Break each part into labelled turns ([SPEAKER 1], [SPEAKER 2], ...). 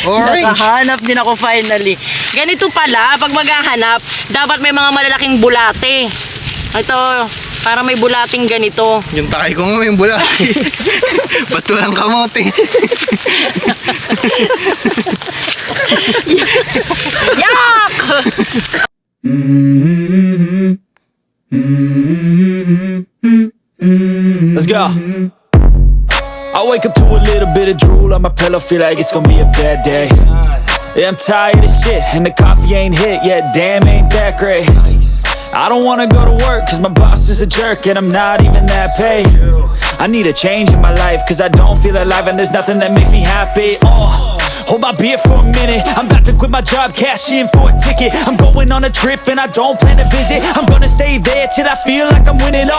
[SPEAKER 1] Orange.
[SPEAKER 2] Nakahanap din ako finally. Ganito pala, pag maghahanap, dapat may mga malalaking bulate. Ito, para may bulating ganito.
[SPEAKER 1] Yung takay ko nga may bulati. Ba't walang kamote?
[SPEAKER 2] Yak!
[SPEAKER 3] Let's go. I wake up to a little bit of drool on my pillow, feel like it's gonna be a bad day. Yeah, I'm tired of shit, and the coffee ain't hit yet, damn, ain't that great. I don't wanna go to work, cause my boss is a jerk, and I'm not even that paid. I need a change in my life, cause I don't feel alive, and there's nothing that makes me happy. Hold my beer for a minute, I'm about to quit my job, cash in for a ticket. I'm going on a trip, and I don't plan to visit. I'm gonna stay there till I feel like I'm winning,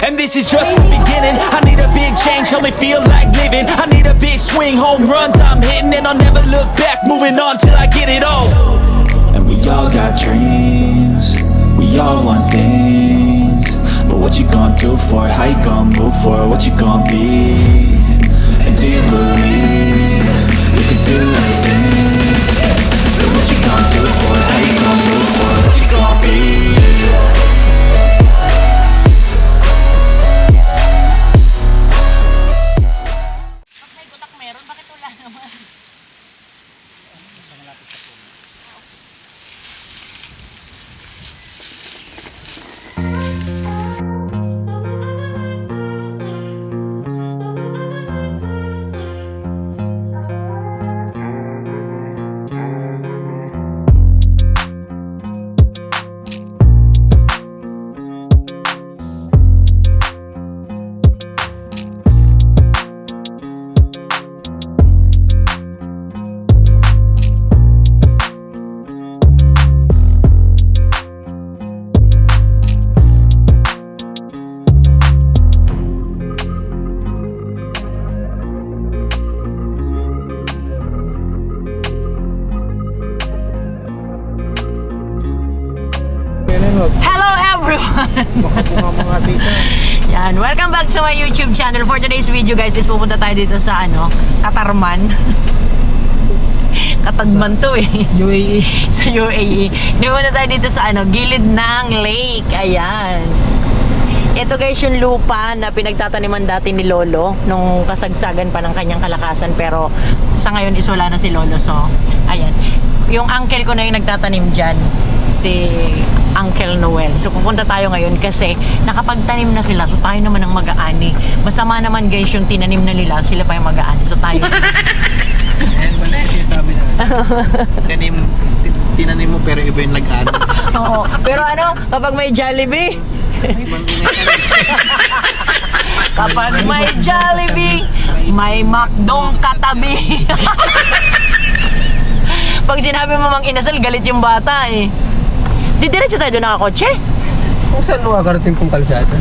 [SPEAKER 3] and this is just the beginning. I need a big change, help me feel like living. I need a big swing, home runs I'm hitting, and I'll never look back, moving on till I get it all. And we all got dreams, we all want things, but what you gonna do for it? How you gonna move for it? What you gonna be? And do you believe you can do anything? But what you gonna do for it? How you gonna move for it? What you gonna be?
[SPEAKER 2] May gutak meron, bakit wala naman? Hello everyone!
[SPEAKER 1] Mga tita.
[SPEAKER 2] Yan, welcome back to my YouTube channel. For today's video guys, is pupunta tayo dito sa Katarman. Katadman to eh.
[SPEAKER 1] UAE.
[SPEAKER 2] Sa UAE. Pupunta tayo dito sa gilid ng lake. Ayan. Ito guys yung lupa na pinagtataniman dati ni Lolo nung kasagsagan pa ng kanyang kalakasan, pero sa ngayon is wala na si Lolo. So, ayan. Yung uncle ko na yung nagtatanim dyan, si Uncle Noel. So pupunta tayo ngayon kasi nakapagtanim na sila. So tayo naman ang mag-aani. Masama naman guys yung tinanim na nila, sila pa yung mag-aani. So tayo.
[SPEAKER 1] Ayan ba na yung sabi na? Tinanim mo pero iba yung nag-ano.
[SPEAKER 2] Oo. Pero kapag may Jollibee, kapag may Jollibee, may McDong katabi. Pag sinabi mo mang inasal, galit yung bata eh. Di diretso tayo doon nakakotse?
[SPEAKER 1] Kung saan nakakarating kong kalsada?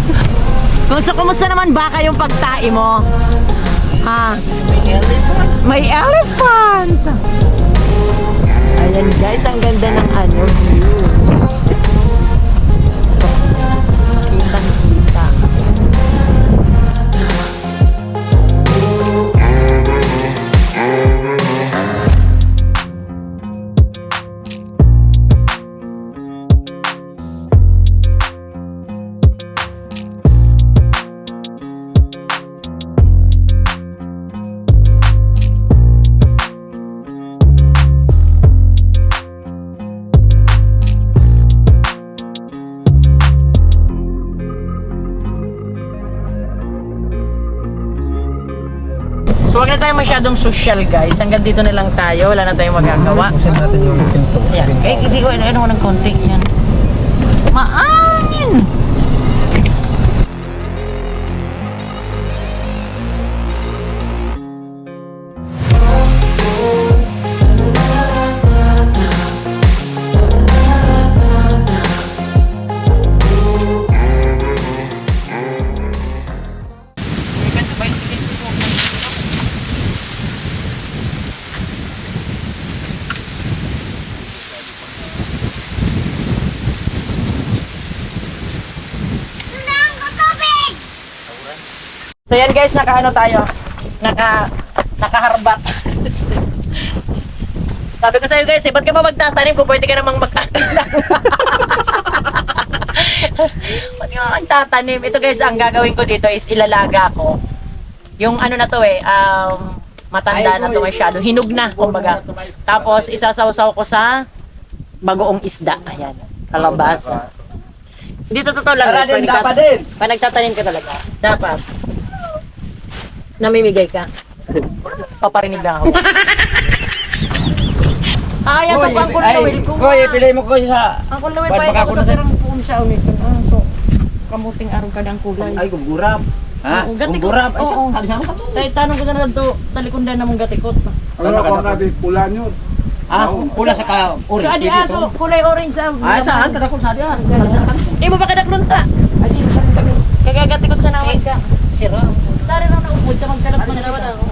[SPEAKER 2] Kumusta naman baka yung pagtai mo? Ha? May elephant! Ayan guys, ang ganda ng view. Kitang-kita. So wag na tayo masyadong social guys. Hanggang dito na lang tayo. Wala na tayong magagawa.
[SPEAKER 1] Buksan natin yung pinto.
[SPEAKER 2] Ayan. Hindi ko ano ng konti yan. Maangin! So yan guys, nakaano tayo? Nakaharbat. Sabi ko sa'yo guys, ba't ka ba magtatanim kung pwede ka namang magtatanim? Ba't ka magtatanim? Ito guys, ang gagawin ko dito is ilalaga ko. Yung ano na to matanda na to masyado. Hinog na, kumbaga. Tapos, isasawsaw ko sa bagoong isda. Ayan, kalabasa. Dito totoo lang guys, pag nagtatanim ka talaga, dapat namimigay ka. Paparinig lang ako. Ayan sa pangkulawil ko.
[SPEAKER 4] Koy, pilay mo ko sa...
[SPEAKER 2] Ang kulawil pa ito sa tirang puun sa unit. So, kamuting araw ka ang kulay.
[SPEAKER 4] Ay, gumgurap. Ha? Gumgurap. Ay,
[SPEAKER 2] Oo.
[SPEAKER 4] saan ka to?
[SPEAKER 2] Tay tanong ko na to, talikundan na mong gatikot.
[SPEAKER 5] Ano ko nga di pula nyo?
[SPEAKER 4] Pula sa ka orange.
[SPEAKER 2] Sa adi aso, kulay orange sa.
[SPEAKER 4] Saan? Kada ko sa diyan.
[SPEAKER 2] Di mo ba kadaklon ta? Kagagatikot sa naman ka.
[SPEAKER 4] Sira.
[SPEAKER 2] Sari na naupod ka magkalap ko na naman ako.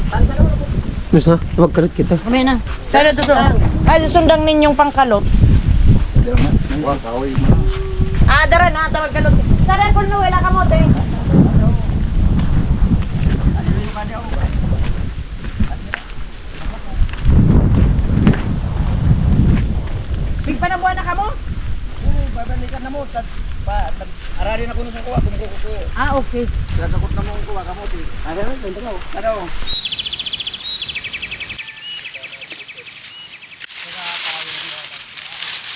[SPEAKER 5] Mas na, magkalit kita.
[SPEAKER 2] Kamay na. Sari to so. Ay, sundang ninyong pangkalot. Dara na, tawag kalot. Sari ko na wala ka mo, te. Big pa na buwan na ka mo?
[SPEAKER 4] Babalikan na mo. Aralin ako nung kuha. Kumukuko.
[SPEAKER 2] Okay.
[SPEAKER 4] Sasakot na mo ang kuha. Kamote. Ano? Ano?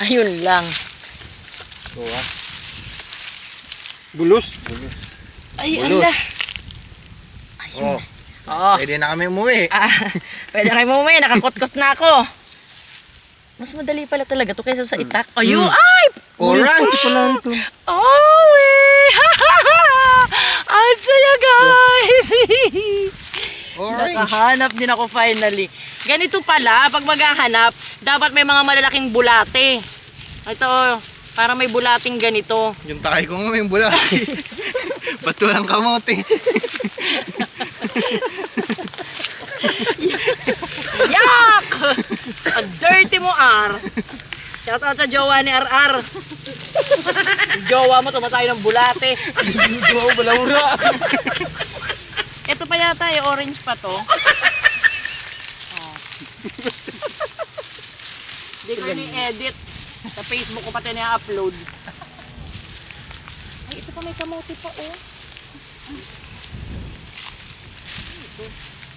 [SPEAKER 2] Ayun lang.
[SPEAKER 5] Bulos.
[SPEAKER 2] Ay,
[SPEAKER 1] Bulos.
[SPEAKER 2] ala.
[SPEAKER 1] Oh,
[SPEAKER 2] Oo.
[SPEAKER 1] pwede na kami umuwi.
[SPEAKER 2] Pwede kayo mumaya, nakakotkot na ako. Mas madali pala talaga to kaysa sa itak. Ayun, ay!
[SPEAKER 1] Orange.
[SPEAKER 2] Oh, eh! Ang saya, guys!
[SPEAKER 1] Orange.
[SPEAKER 2] Nakahanap din ako finally. Ganito pala, pag maghahanap, dapat may mga malalaking bulate. Ito, para may bulating ganito.
[SPEAKER 1] Yung takay ko nga may bulati. Patulang kamote.
[SPEAKER 2] Yak! Ang dirty mo, R. Shout out sa jowa ni RR. Yung jowa mo, tumatay ng bulate.
[SPEAKER 1] Jowa balawra.
[SPEAKER 2] Ito pa yata, orange pa to. Hindi ko ni-edit. Sa Facebook ko pati na-upload. Ay, ito pa may kamote pa, oh. Ito.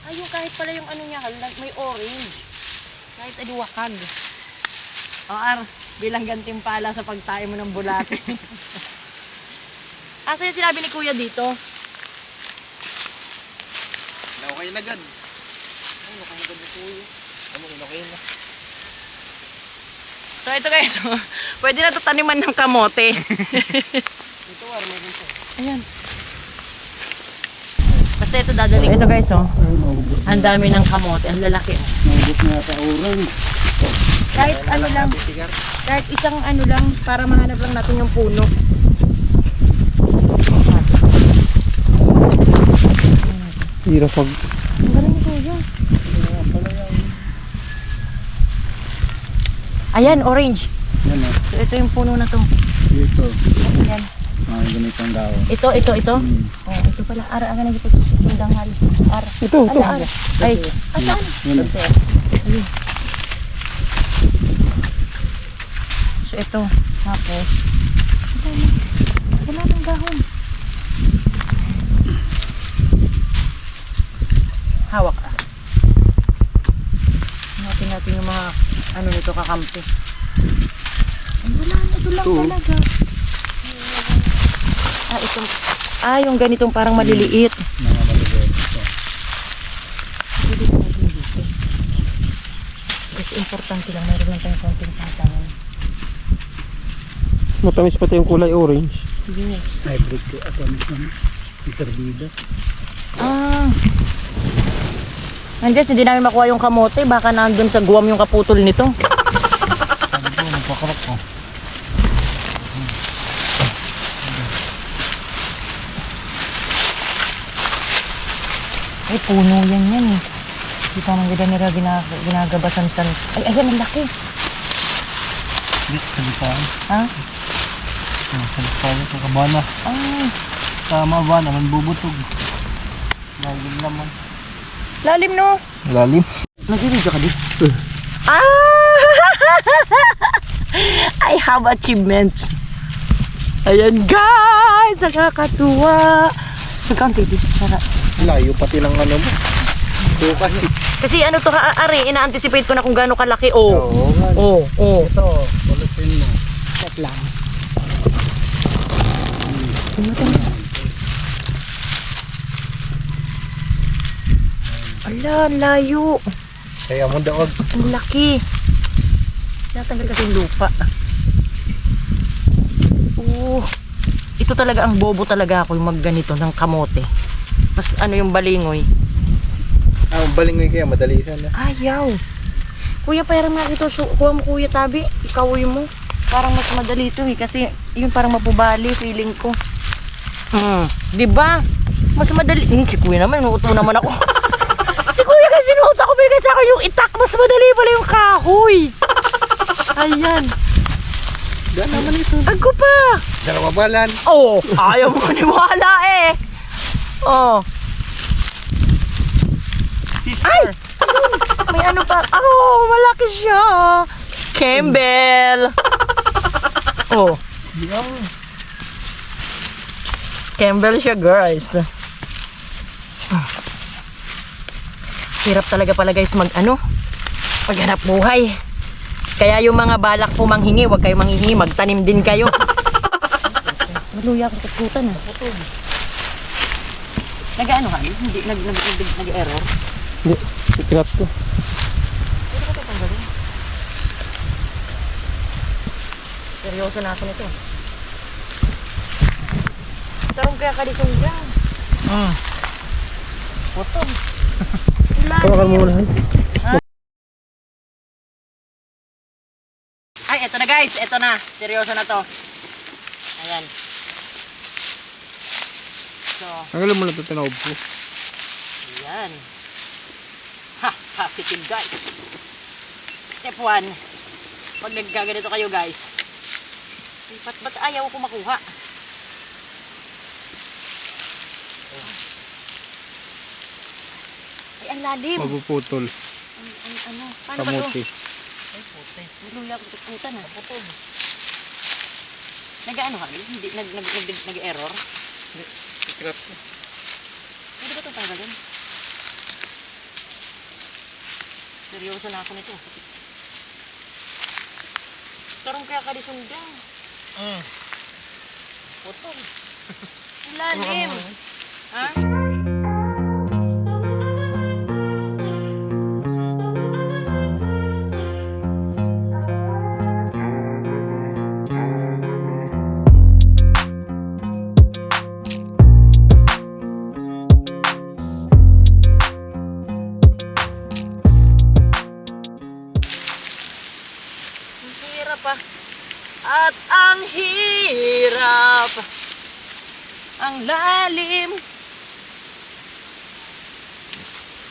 [SPEAKER 2] Ay, yung kahit pala yung ano niya, may orange. Kahit adiwakag. R, bilang gantimpala sa pagtae mo ng bulate. Asa yung sinabi ni Kuya dito?
[SPEAKER 1] Okay na agad. Ay, okay na agad na kuya. Okay na.
[SPEAKER 2] So ito guys, pwede na ito taniman ng kamote.
[SPEAKER 4] Ito, meron to.
[SPEAKER 2] Ayan. Basta ito dadaling. Ito guys, ang dami ng kamote, ang lalaki.
[SPEAKER 4] Nabot na yata orange.
[SPEAKER 2] Kahit ano lang, kahit isang ano lang, para mahanap lang natin yung puno.
[SPEAKER 5] Hira pag...
[SPEAKER 2] Ang galing ito yun. Ayan, orange.
[SPEAKER 4] Yan o.
[SPEAKER 2] So ito yung puno na to.
[SPEAKER 4] Dito.
[SPEAKER 2] Ayan.
[SPEAKER 4] Mga ganitong daon.
[SPEAKER 2] Ito. Oh, ito pala. Ara, aga na dito. Tundang hal. Ara.
[SPEAKER 5] Ito.
[SPEAKER 2] Ara. Ay, asan?
[SPEAKER 4] Yan o.
[SPEAKER 2] Ayun. So ito. Tapos. Wala ng dahon. Hawak ka. Natin yung mga ano nito kakampi. Ay, wala na. Ito lang talaga. Ito. Yung ganitong parang maliliit.
[SPEAKER 4] Mga maliliit.
[SPEAKER 2] Hindi ko maliliit. Kasi importante lang. Meron lang tayong konting tatangan.
[SPEAKER 5] Matamis pati yung kulay orange.
[SPEAKER 2] Yes.
[SPEAKER 4] Hybrid ko. Ako naman. Iterbida.
[SPEAKER 2] Andres, hindi namin makuha yung kamote. Baka nandun sa guwam yung kaputol nito.
[SPEAKER 4] Sabi ko, magpakarap ko.
[SPEAKER 2] Ay, puno yan eh. Hindi pa man ganda nila ginagabasan sa... Ay, ayan, ang laki.
[SPEAKER 4] Hindi, salipan.
[SPEAKER 2] Ha?
[SPEAKER 4] Salipan ito, kabana.
[SPEAKER 2] Ay,
[SPEAKER 4] Tama ba naman bubutog. Laging laman.
[SPEAKER 2] lalim no?
[SPEAKER 5] Lalim.
[SPEAKER 4] Nag-video ka dito.
[SPEAKER 2] Ah! I have achievements. Ayan guys, nakakatuwa. Saan baby? Sarap.
[SPEAKER 1] Layo pati ng ano mo. Bukas.
[SPEAKER 2] Kasi ano to ari, ina-anticipate ko na kung gaano kalaki. Oh.
[SPEAKER 1] Oo.
[SPEAKER 2] Oh.
[SPEAKER 1] Ito, pulutin mo.
[SPEAKER 2] Set lang. Ala, ang layo.
[SPEAKER 1] Kaya mo daog.
[SPEAKER 2] Ang laki. Natanggal kasi yung lupa. Oh. Ito talaga ang bobo talaga ako yung magganito ng kamote. Mas ano yung balingoy.
[SPEAKER 1] Ang balingoy kaya madali siya na.
[SPEAKER 2] Ayaw. Kuya, parang nga ito. Kuha mo kuya tabi. Ikaw mo. Parang mas madali ito eh. Kasi yun parang mapubali feeling ko. Diba? Mas madali. Si kuya naman, nuuto naman ako. Si kuya kasi nuuto ako. Bigay sa akin yung itak. Mas madali pala yung kahoy. Ayan.
[SPEAKER 1] Diyan naman ito.
[SPEAKER 2] Ako pa.
[SPEAKER 1] Dalawa balan.
[SPEAKER 2] Oh, ayaw mo maniwala eh. Oh. Ay! May ano pa? Oh, malaki siya. Campbell. Oh. Campbell siya, guys. Hirap talaga pala guys maghanap buhay. Kaya yung mga balak po manghingi, huwag kayo manghingi, magtanim din kayo. Maluya akong kutkutan ah. Nag-ano ka? Hindi, nag-error?
[SPEAKER 5] Hindi, ikinat ko.
[SPEAKER 2] Pwede ko ito tanggalin. Seryoso na ako nito. Tarong kaya kalisong dyan. Putol.
[SPEAKER 5] Tawakan mo muna.
[SPEAKER 2] Ay, eto na guys. Eto na. Seryoso na to. Ayan. So,
[SPEAKER 1] Tanggalin mo na ito tinaob ko.
[SPEAKER 2] ayan. Ha! Positive guys. Step 1. Pag nagkaganito kayo guys. Ba't ayaw ko makuha? Ay, ang lalim.
[SPEAKER 1] Magpuputol.
[SPEAKER 2] Ano? Paano ba
[SPEAKER 1] Kamuti.
[SPEAKER 2] to? Maluya ko tututan ah. Nag-ano ka? Hindi, nag-error?
[SPEAKER 1] Ikinat ko.
[SPEAKER 2] Pwede ba ito tanggalin? Seryoso na ako nito. Tarong kaya kalisong dyan. Putol. Ilalim. Ha? At ang hirap, ang lalim.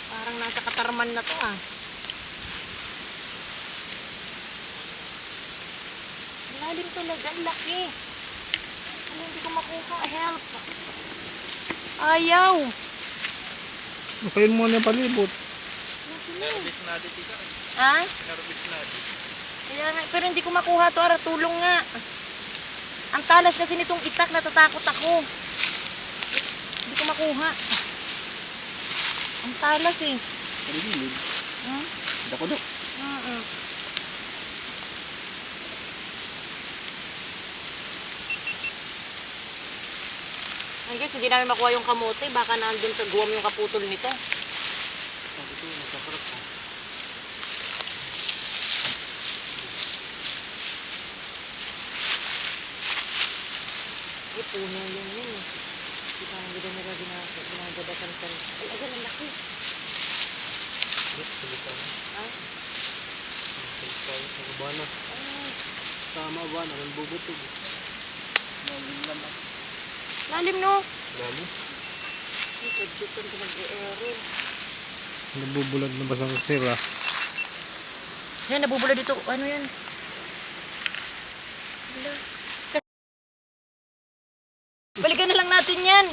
[SPEAKER 2] Parang nasa Katarman na to ah. Lalim talaga, ang laki. Ano, hindi ko makuha. Help. Ayaw.
[SPEAKER 1] Nakayin mo na yung palibot.
[SPEAKER 2] Nervous na dito. Ha? Nervous na dito. Kaya nga, pero hindi ko makuha to. Ara, tulong nga. Ang talas kasi nitong itak, natatakot ako. Hindi ko makuha. Ang talas eh.
[SPEAKER 1] Palibot. Dako-dok.
[SPEAKER 2] Ay guys, hindi namin makuha yung kamote. Baka nandun sa guwam yung kaputol nito. Ay, puno yun yun eh. Hindi pa nang ganda nila ginagadasan sa... Ay, agad, ang laki. Ha?
[SPEAKER 1] Tama ba? Naman bubutog.
[SPEAKER 2] Lalim no?
[SPEAKER 1] Lalim.
[SPEAKER 2] Ay, pagsutan ko mag-e-error.
[SPEAKER 1] Nabubulag na basang sira.
[SPEAKER 2] Yan, nabubula dito. Ano yan? Wala. Balikan na lang natin yan.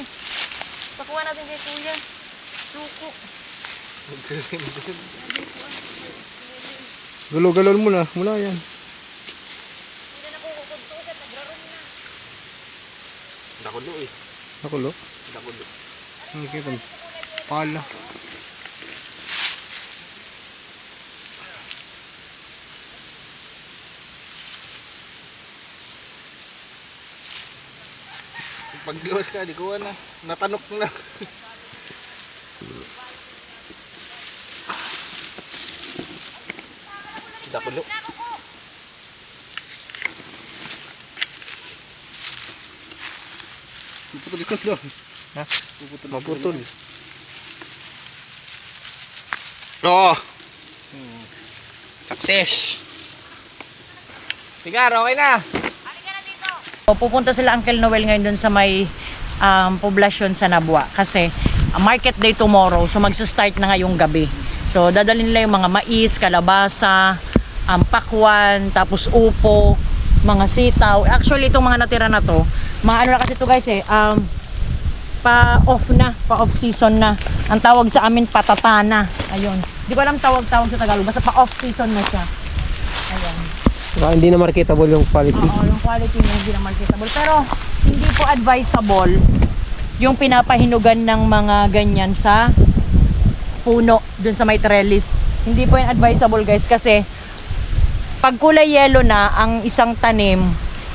[SPEAKER 2] Pakuha natin kay kuya. Suko.
[SPEAKER 5] Galaw-galaw mo na. Mula yan.
[SPEAKER 1] Nakulo eh.
[SPEAKER 5] Nakulo.
[SPEAKER 1] Nakulo.
[SPEAKER 5] Okay, pala.
[SPEAKER 1] Pag-close ka, di ko na. Natanok na. Nakulo. Puputol doon. Ha? Puputol. Maputol. Oo. Success. Tigar, okay na.
[SPEAKER 2] So, pupunta sila Uncle Noel ngayon dun sa may poblasyon sa Nabua kasi market day tomorrow, so magsa-start na ngayong gabi. So dadalhin nila yung mga mais, kalabasa, pakwan, tapos upo, mga sitaw. Actually itong mga natira na to, mga ano na kasi to guys pa-off season na. Ang tawag sa amin patatana. Ayun. Di ko alam tawag sa Tagalog, basta pa-off season na siya. Ayun.
[SPEAKER 5] Saka hindi na marketable yung quality.
[SPEAKER 2] Oo, yung quality niya hindi na marketable. Pero hindi po advisable yung pinapahinugan ng mga ganyan sa puno dun sa may trellis. Hindi po yan advisable guys kasi pag kulay yellow na ang isang tanim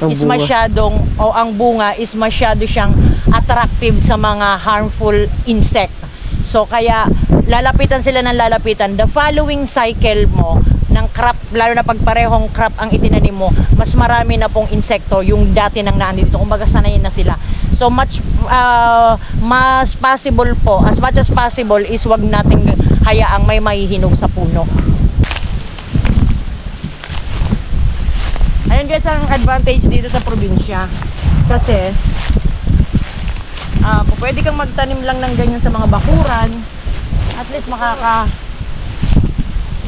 [SPEAKER 5] Ang
[SPEAKER 2] is
[SPEAKER 5] bunga.
[SPEAKER 2] masyadong o ang bunga is masyado siyang attractive sa mga harmful insect. So kaya lalapitan sila ng lalapitan. The following cycle mo ng crop, lalo na pag parehong crop ang itinanim mo, mas marami na pong insekto yung dati nang naandito. Kumbaga sanayin na sila. So much mas possible po, as much as possible is wag nating hayaang may mahihinog sa puno. Ayun guys ang advantage dito sa probinsya. Kasi pwede kang magtanim lang ng ganyan sa mga bakuran. At least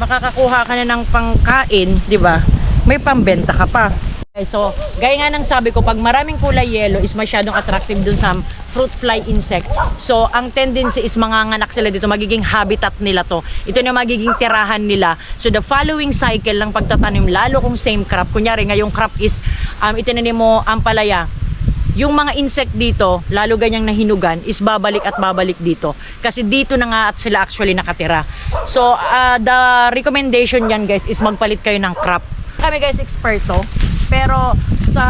[SPEAKER 2] makakakuha ka na ng pangkain, di ba? May pambenta ka pa. Okay, so, gaya nga ng sabi ko, pag maraming kulay yellow is masyadong attractive dun sa fruit fly insect. So, ang tendency is manganganak sila dito, magiging habitat nila to. Ito na magiging tirahan nila. So, the following cycle ng pagtatanim, lalo kung same crop, kunyari ngayong crop is itinanim mo ampalaya, yung mga insect dito, lalo ganyang nahinugan, is babalik at babalik dito. Kasi dito na nga at sila actually nakatira. So, the recommendation yan guys is magpalit kayo ng crop. Kami guys, eksperto. Pero sa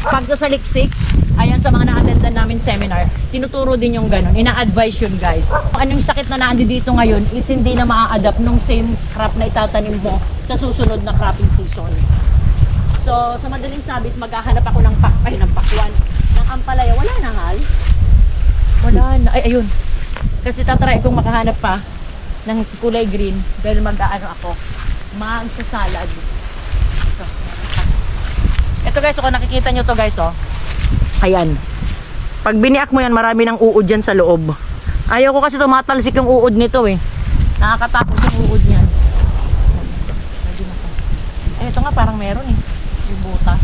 [SPEAKER 2] pagsasaliksik, ayan sa mga na-attendan namin seminar, tinuturo din yung ganun. Ina-advise yun guys. Anong sakit na naandi dito ngayon is hindi na maa-adapt nung same crop na itatanim mo sa susunod na cropping season. So, sa madaling sabi, maghahanap ako ng pakwan. Ng ampalaya, wala na hal. Wala na. Ay, ayun. Kasi tatry kong makahanap pa ng kulay green dahil mag-aano ako. Magsasalad. So, ito guys, kung nakikita nyo to guys, oh. Ayan. Pag biniak mo yan, marami ng uod dyan sa loob. Ayaw ko kasi tumatalsik yung uod nito eh. Nakakatakot yung uod niyan. Eh, ito nga parang meron eh. Yung butas.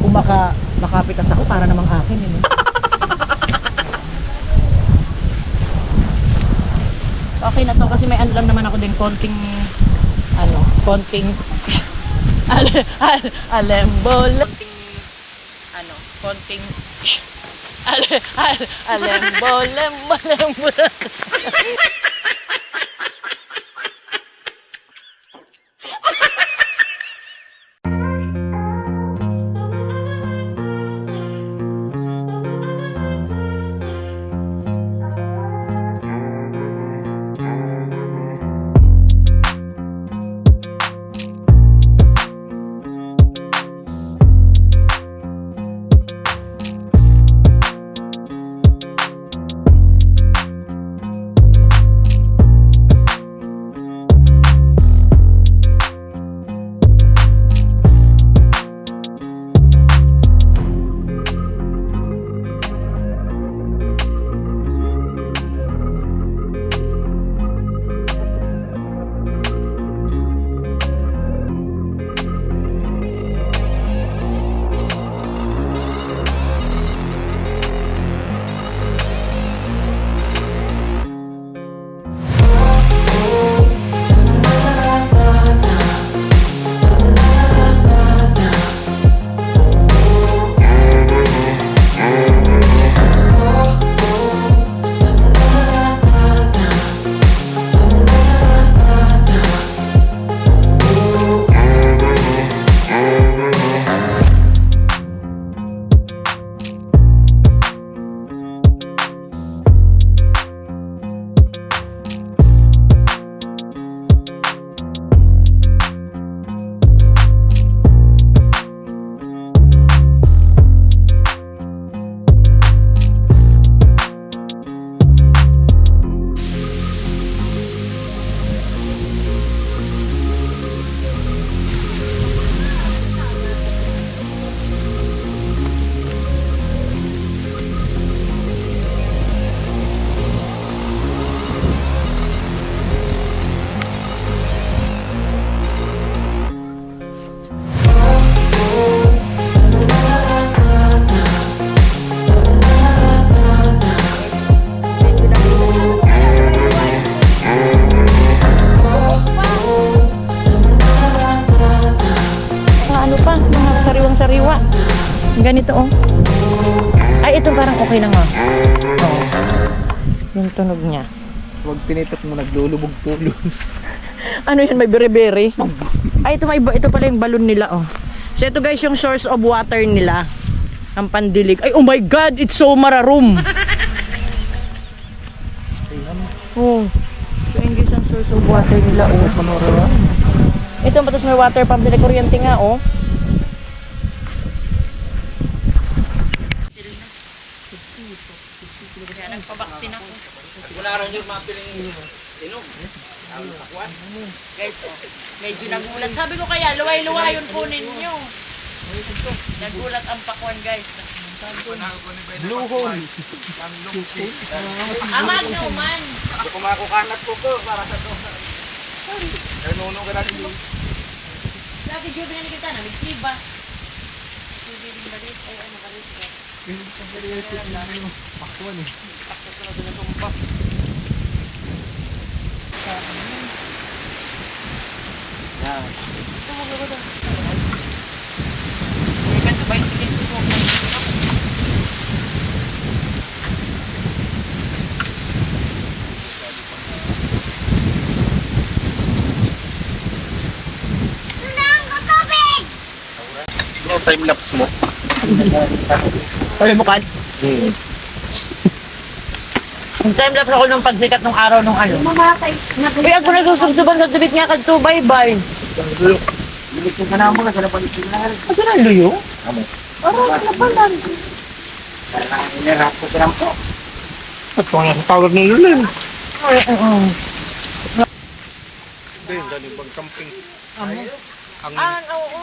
[SPEAKER 2] Kung makapitas ako, para namang akin yun eh. Okay na to kasi may ano lang naman ako din konting alembol. Konting alembol. nito, oh. Ay, ito parang okay na nga. Oh. Yung tunog niya.
[SPEAKER 1] Huwag tinitok mo, naglulubog pulo.
[SPEAKER 2] Ano yan, may bere-bere? Ay, ito pala yung balon nila, oh. So, ito guys, yung source of water nila. Ang pandilig. Ay, oh my God! It's so mararum! Oh. So, yun guys, ang source of water nila, oh. Ito, patos may water pump nila. Kuryente nga, oh. Kaya nagpabaksin ako.
[SPEAKER 1] Wala rin yung mapiling inom.
[SPEAKER 2] Guys, oh, medyo nagulat. Sabi ko kaya, luway-luwayon po ninyo. Nagulat ang pakwan, guys.
[SPEAKER 1] Blue hole.
[SPEAKER 2] Aman naman.
[SPEAKER 1] Kumakukanat ko para sa to. Nanuno ka natin yung
[SPEAKER 2] Dati Joe, binali kita na, nagkiba. Hindi rin balis. Ay, ano balis ka?
[SPEAKER 1] pakwan eh. Pakwas ko na sinasumpa. Yan.
[SPEAKER 2] Ito ba yung sige?
[SPEAKER 1] Ano time lapse mo?
[SPEAKER 2] Pwede mo kan? Yung time lapse ako nung pagsikat nung araw nung ano. Uy, ako nagsusubsuban sa tubig niya kadto, bye-bye.
[SPEAKER 1] Bilisin ka na mo na sa napalitin na rin.
[SPEAKER 2] Ito na luyo?
[SPEAKER 1] Amo.
[SPEAKER 2] Araw, napalan.
[SPEAKER 1] Kaya inirap ko silang po.
[SPEAKER 5] At kung nasa tawag ng lulim.
[SPEAKER 2] Ay,
[SPEAKER 5] Hindi, dali pag-camping.
[SPEAKER 2] oo.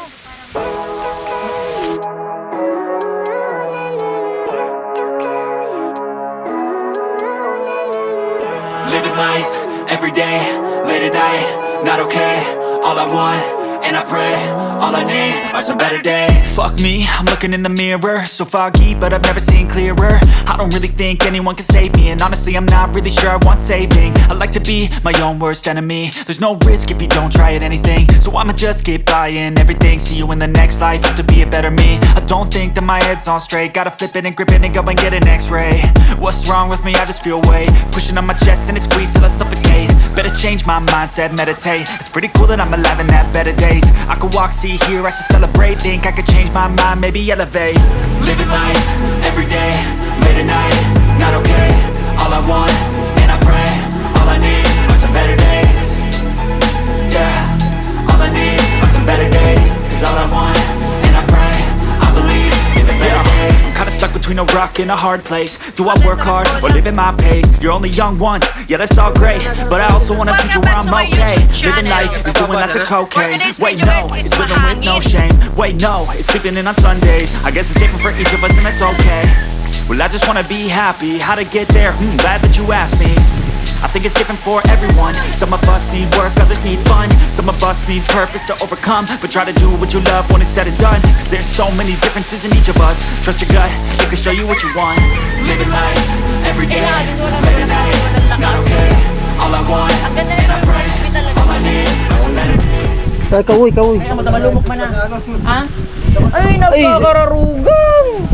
[SPEAKER 3] Living life, every day, late at night, not okay. All I want, and I pray, all I need are some better days. Fuck me, I'm looking in the mirror, so foggy, but I've never seen clearer. I don't really think anyone can save me, and honestly I'm not really sure I want saving. I like to be my own worst enemy. There's no risk if you don't try at anything, so I'ma just keep buying everything. See you in the next life, have to be a better me. I don't think that my head's on straight, gotta flip it and grip it and go and get an x-ray. What's wrong with me? I just feel weight pushing on my chest and it squeezes till I suffocate. Better change my mindset, meditate. It's pretty cool that I'm alive and have better days. I could walk, see, hear, I should celebrate. Think I could change my mind, maybe elevate. Living life, every day, late at night, not okay. All I want, and I pray, all I need are some better days. Yeah, all I need are some better days. Cause all I want, and I pray, I believe in the better days. I'm kinda stuck between a rock and a hard place. Do I work hard or live at my pace? You're only young once, yeah that's all great, but I also want a future where I'm okay. Living life is doing lots of cocaine. Wait no, it's living with no shame. Wait no, it's sleeping in on Sundays. I guess it's different for each of us and that's okay. Well I just wanna be happy, how to get there? Glad that you asked me. I think it's different for everyone. Some of us need work, others need fun. Some of us need purpose to overcome. But try to do what you love when it's said and done. Cause there's so many differences in each of us. Trust your gut, it can show you what you want. Living life, every day, late at night, not okay. All I want, and I pray, all I need are some better days.
[SPEAKER 5] Kawoy, kawoy.
[SPEAKER 2] Ay, malumok man na. Ha? Ay, nagkakararugang!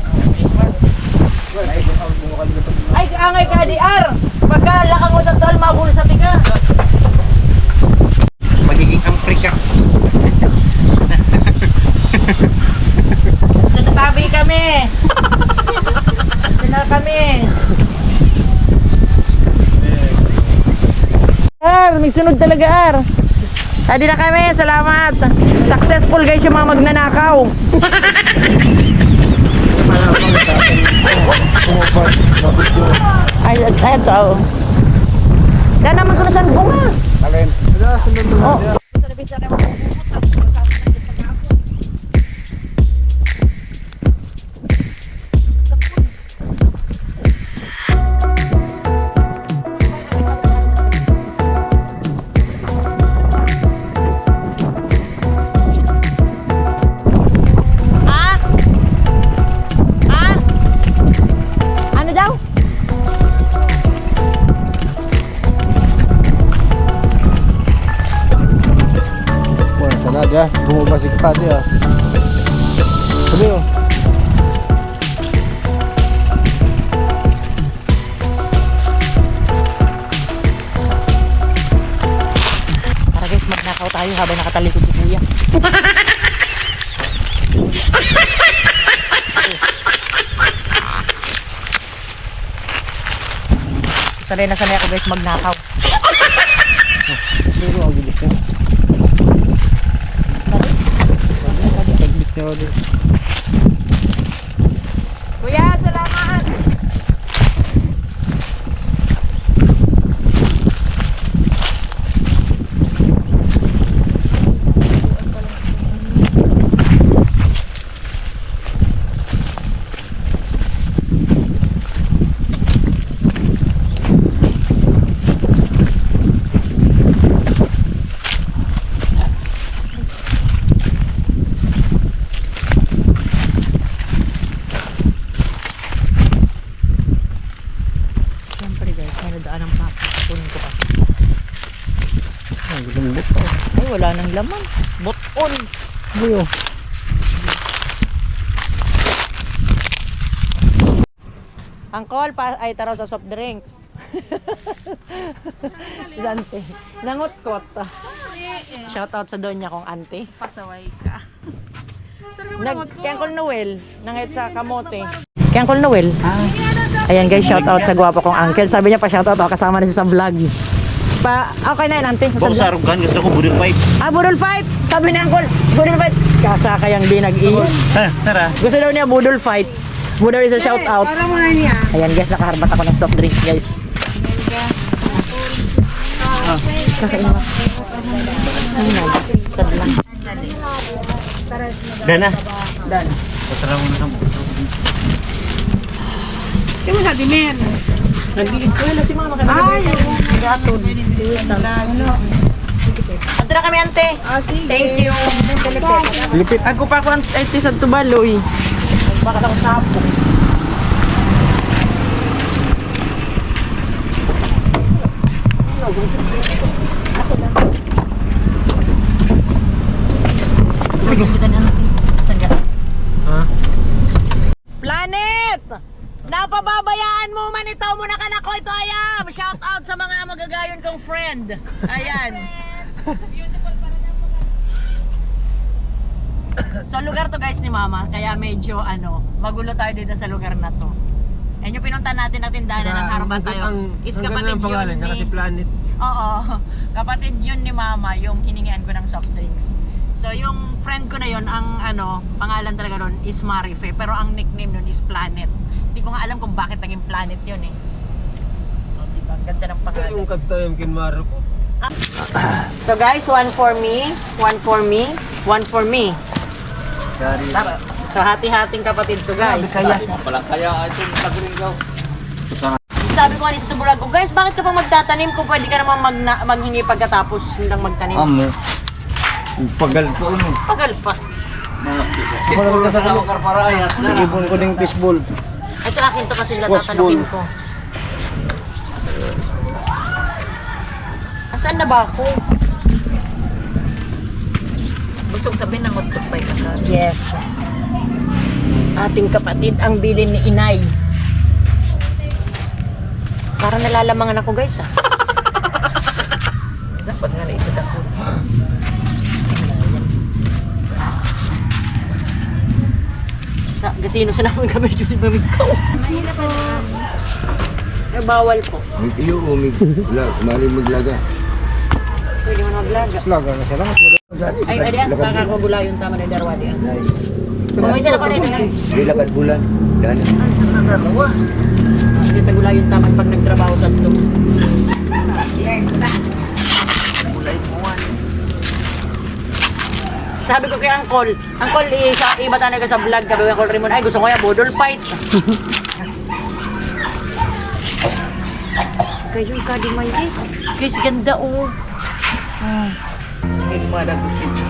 [SPEAKER 2] Ay, angay ka, DR! Pagkalakang mo sa tol, mabulo sa tiga.
[SPEAKER 1] Magiging ampri ka.
[SPEAKER 2] Nagtatabi kami. Nagtatabi kami. May sunod talaga, Ar. Adi na kami, salamat. Successful guys yung mga magnanakaw. Ay, ito. Dahil naman ko na saan bunga.
[SPEAKER 5] Alin?
[SPEAKER 2] Oh.
[SPEAKER 5] Bumaba si Kadi ah. Sabi oh.
[SPEAKER 2] habang nakatalikod si kuya. Sanay na sanay ako guys magnakaw.
[SPEAKER 4] Pero ang bilis niya. Technique niya ulit.
[SPEAKER 2] Kuya, salamat! Siyempre guys, may nadaan ang papa. Kunin ko pa.
[SPEAKER 4] Ang lambot pa.
[SPEAKER 2] Ay, wala nang laman. Buton.
[SPEAKER 4] Buyo.
[SPEAKER 2] Angkol, ay taraw sa soft drinks. Sante. Nangot-kot. Shout out sa donya kong auntie.
[SPEAKER 6] Pasaway ka.
[SPEAKER 2] Kay Uncle Noel, nangayat sa kamote. Kay Uncle Noel. Ayan guys, shout out sa gwapo kong uncle. Sabi niya pa shout out ako, kasama na siya sa vlog. Okay na yun, auntie.
[SPEAKER 5] Bang sarugan, gusto ko budol fight.
[SPEAKER 2] Budol fight! Sabi ni Uncle, budol fight! Kasa kayang di nag-i.
[SPEAKER 5] Tara.
[SPEAKER 2] Gusto daw niya budol fight. Budol is a shout out.
[SPEAKER 6] Para mo na niya.
[SPEAKER 2] Ayan guys, nakaharbat ako ng soft drinks guys. Kakain mo. Ay, sad lang.
[SPEAKER 5] Dana.
[SPEAKER 2] Dan.
[SPEAKER 5] Patara mo na sa buto.
[SPEAKER 6] Ito mo sa dimen.
[SPEAKER 2] Nag-i-eskwela si mama kami. Ay, gatod. Ato na kami, ante.
[SPEAKER 6] Sige.
[SPEAKER 2] Thank you.
[SPEAKER 4] Lipit.
[SPEAKER 2] Ako pa ako ay sa tubaloy. Bakit ako sapo? Planet! Napababayaan mo man ito muna ka na ko ito ayam! Shout out sa mga magagayon kong friend. Ayan. So lugar to guys ni mama, kaya medyo magulo tayo dito sa lugar na to. Ayan yung pinunta natin ng tindahan ng Harba tayo. Is kapatid yun ni...
[SPEAKER 5] Planet.
[SPEAKER 2] Oo, kapatid yun ni mama, yung hiningian ko ng soft drinks. So yung friend ko na yun, ang pangalan talaga nun is Marife, pero ang nickname nun is Planet. Hindi ko nga alam kung bakit naging Planet yun eh. Diba? Ang ganda ng pangalan.
[SPEAKER 5] Yung kagtayam kinmaro ko.
[SPEAKER 2] So guys, one for me, one for me, one for me. So hati-hating kapatid to guys.
[SPEAKER 1] Palang kaya ito nagringaw.
[SPEAKER 2] Sabi ko kanina sa tubulag ko, guys, bakit ka pa magtatanim kung pwede ka naman maghingi pagkatapos lang magtanim?
[SPEAKER 5] Pagal po ano.
[SPEAKER 2] Pagal pa.
[SPEAKER 5] Pagal ka sa karparayat.
[SPEAKER 4] Nagibon ko ng fishball.
[SPEAKER 2] Ito akin to kasi
[SPEAKER 4] Squash
[SPEAKER 2] natatanukin
[SPEAKER 4] ball.
[SPEAKER 2] ko. Saan na ba ako?
[SPEAKER 6] Gusto ko sabihin ng hotdog pa ito.
[SPEAKER 2] Yes. Ating kapatid ang bilin ni Inay. Parang nalalamangan ako guys ah.
[SPEAKER 6] Dapat nga na ito dako.
[SPEAKER 2] Gasino sa namin kami dito si Mamikaw. Eh, bawal po.
[SPEAKER 7] Iyo o mali maglaga.
[SPEAKER 2] Pwede mo naglaga.
[SPEAKER 4] Laga na siya lang.
[SPEAKER 2] Ay, adi ah. Kakakagula yung tama ng darwadi ah. Bumay sila pa rin.
[SPEAKER 7] Di lakat bulan. Dan.
[SPEAKER 2] Dito gula yung tama pag nagtrabaho sa ito. Sabi ko kay Uncle, iba tayo ka sa vlog, sabi ko kay Uncle Raymond, ay gusto ko ya budol fight. Kayo ka di may guys. Guys, ganda oh.
[SPEAKER 6] Ay, lumalag ko siya.